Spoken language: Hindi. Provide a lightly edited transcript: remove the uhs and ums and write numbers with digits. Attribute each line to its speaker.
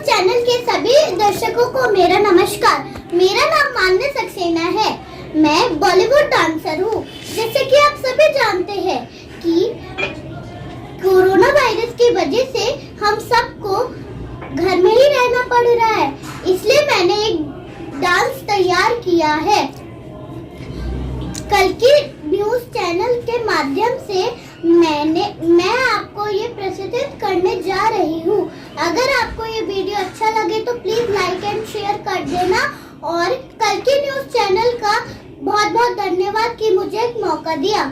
Speaker 1: चैनल के सभी दर्शकों को मेरा नमस्कार। मेरा नाम मान्य सक्सेना है। मैं बॉलीवुड डांसर हूँ। जैसे कि आप सभी जानते हैं कि कोरोना वायरस की वजह से हम सबको घर में ही रहना पड़ रहा है, इसलिए मैंने एक डांस तैयार किया है। कल की न्यूज चैनल के माध्यम से मैं आपको ये प्रस्तुत करने जा रही हूँ। अगर आपको ये वीडियो अच्छा लगे तो प्लीज लाइक एंड शेयर कर देना और कल की न्यूज चैनल का बहुत बहुत धन्यवाद कि मुझे एक मौका दिया।